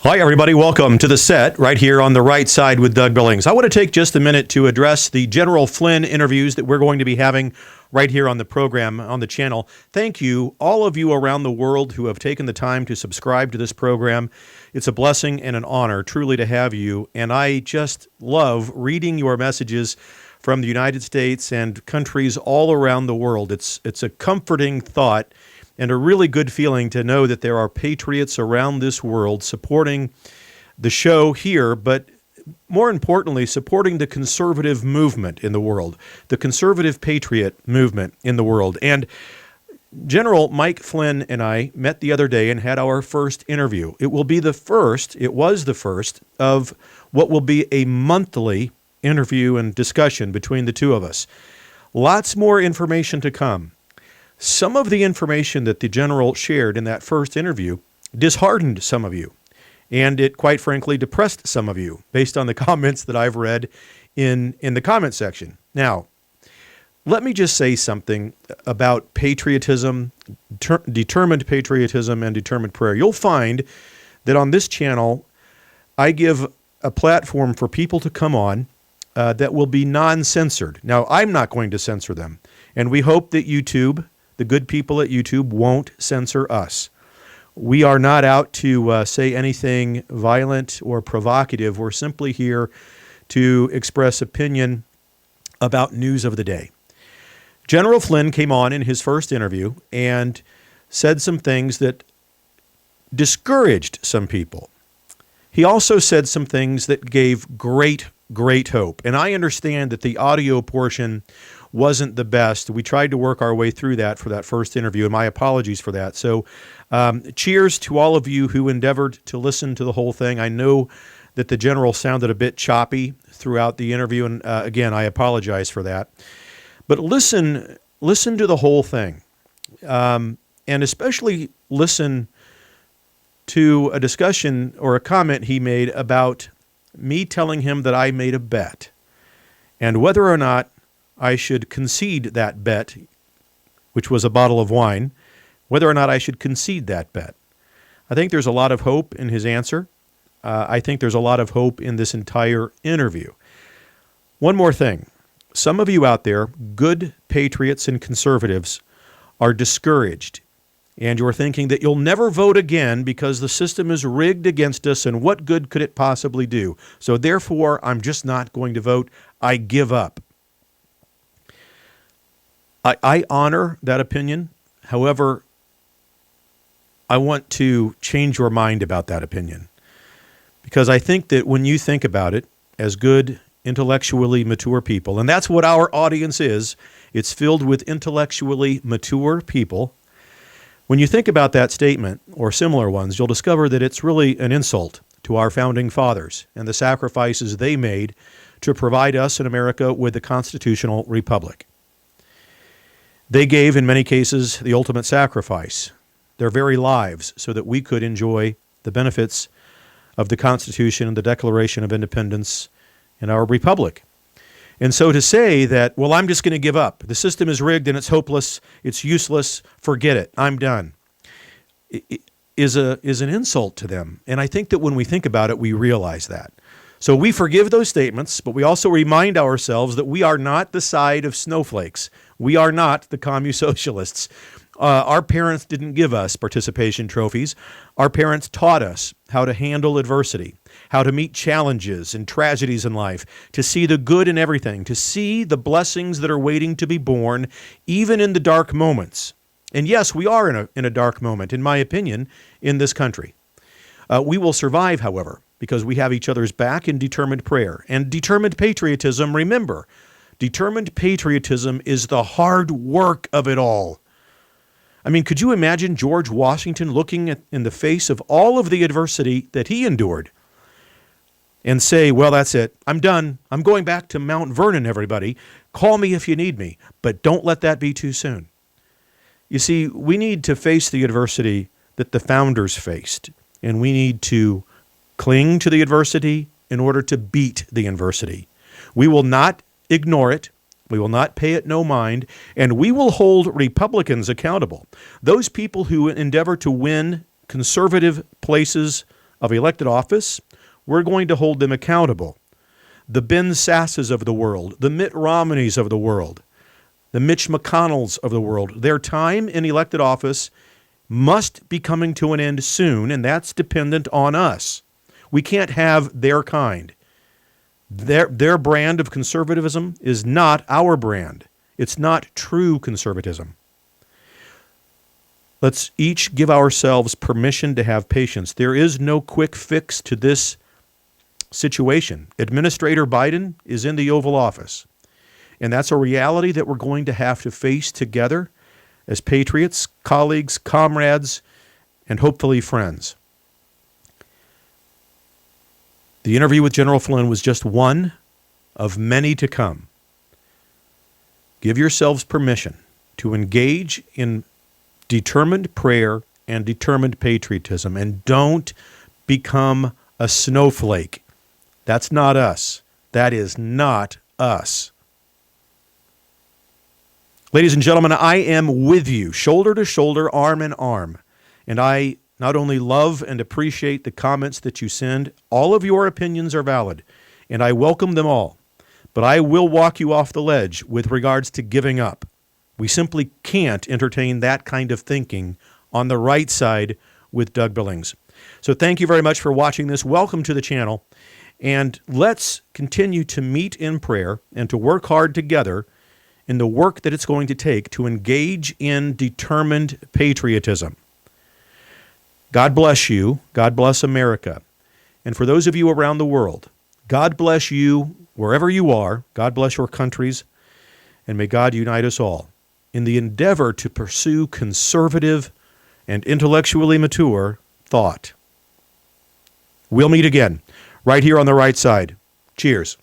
Hi, everybody. Welcome to the set right here on the right side with Doug Billings. I want to take just a minute to address the General Flynn interviews that we're going to be having right here on the program, on the channel. Thank you, all of you around the world who have taken the time to subscribe to this program. It's a blessing and an honor truly to have you, and I just love reading your messages from the United States and countries all around the world. It's a comforting thought and a really good feeling to know that there are patriots around this world supporting the show here, but more importantly, supporting the conservative movement in the world, the conservative patriot movement in the world. And General Mike Flynn and I met the other day and had our first interview. It was the first of what will be a monthly interview and discussion between the two of us. Lots more information to come. Some of the information that the general shared in that first interview disheartened some of you, and it quite frankly depressed some of you based on the comments that I've read in the comment section. Now, let me just say something about patriotism, determined patriotism, and determined prayer. You'll find that on this channel, I give a platform for people to come on that will be non-censored. Now, I'm not going to censor them, and we hope that YouTube, the good people at YouTube, won't censor us. We are not out to say anything violent or provocative. We're simply here to express opinion about news of the day. General Flynn came on in his first interview and said some things that discouraged some people. He also said some things that gave great hope. And I understand that the audio portion wasn't the best. We tried to work our way through that for that first interview, and my apologies for that. So cheers to all of you who endeavored to listen to the whole thing. I know that the general sounded a bit choppy throughout the interview, and again, I apologize for that. But listen to the whole thing, and especially listen to a discussion or a comment he made about me telling him that I made a bet, and whether or not I should concede that bet, which was a bottle of wine, whether or not I should concede that bet. I think there's a lot of hope in his answer. I think there's a lot of hope in this entire interview. One more thing. Some of you out there, good patriots and conservatives, are discouraged, and you're thinking that you'll never vote again because the system is rigged against us, and what good could it possibly do? So therefore, I'm just not going to vote. I give up. I honor that opinion. However, I want to change your mind about that opinion, because I think that when you think about it as good, intellectually mature people, and that's what our audience is, it's filled with intellectually mature people. When you think about that statement or similar ones, you'll discover that it's really an insult to our founding fathers and the sacrifices they made to provide us in America with a constitutional republic. They gave, in many cases, the ultimate sacrifice, their very lives, so that we could enjoy the benefits of the Constitution and the Declaration of Independence in our republic. And so to say that, well, I'm just going to give up. The system is rigged and it's hopeless, it's useless, forget it, I'm done, is an insult to them. And I think that when we think about it, we realize that. So we forgive those statements, but we also remind ourselves that we are not the side of snowflakes. We are not the commu-socialists. Our parents didn't give us participation trophies. Our parents taught us how to handle adversity, how to meet challenges and tragedies in life, to see the good in everything, to see the blessings that are waiting to be born, even in the dark moments. And yes, we are in a dark moment, in my opinion, in this country. We will survive, however, because we have each other's back in determined prayer. And determined patriotism, remember, determined patriotism is the hard work of it all. I mean, could you imagine George Washington looking in the face of all of the adversity that he endured and say, well, that's it. I'm done. I'm going back to Mount Vernon, everybody. Call me if you need me, but don't let that be too soon. You see, we need to face the adversity that the founders faced, and we need to cling to the adversity in order to beat the adversity. We will not ignore it. We will not pay it no mind, and we will hold Republicans accountable. Those people who endeavor to win conservative places of elected office, we're going to hold them accountable. The Ben Sasses of the world, the Mitt Romneys of the world, the Mitch McConnells of the world, their time in elected office must be coming to an end soon, and that's dependent on us. We can't have their kind. Their brand of conservatism is not our brand. It's not true conservatism. Let's each give ourselves permission to have patience. There is no quick fix to this situation. Administrator Biden is in the Oval Office, and that's a reality that we're going to have to face together as patriots, colleagues, comrades, and hopefully friends. The interview with General Flynn was just one of many to come. Give yourselves permission to engage in determined prayer and determined patriotism, and don't become a snowflake. That's not us. That is not us. Ladies and gentlemen, I am with you, shoulder to shoulder, arm in arm, and I not only love and appreciate the comments that you send, all of your opinions are valid, and I welcome them all. But I will walk you off the ledge with regards to giving up. We simply can't entertain that kind of thinking on the right side with Doug Billings. So thank you very much for watching this. Welcome to the channel. And let's continue to meet in prayer and to work hard together in the work that it's going to take to engage in determined patriotism. God bless you. God bless America. And for those of you around the world, God bless you wherever you are. God bless your countries. And may God unite us all in the endeavor to pursue conservative and intellectually mature thought. We'll meet again right here on the right side. Cheers.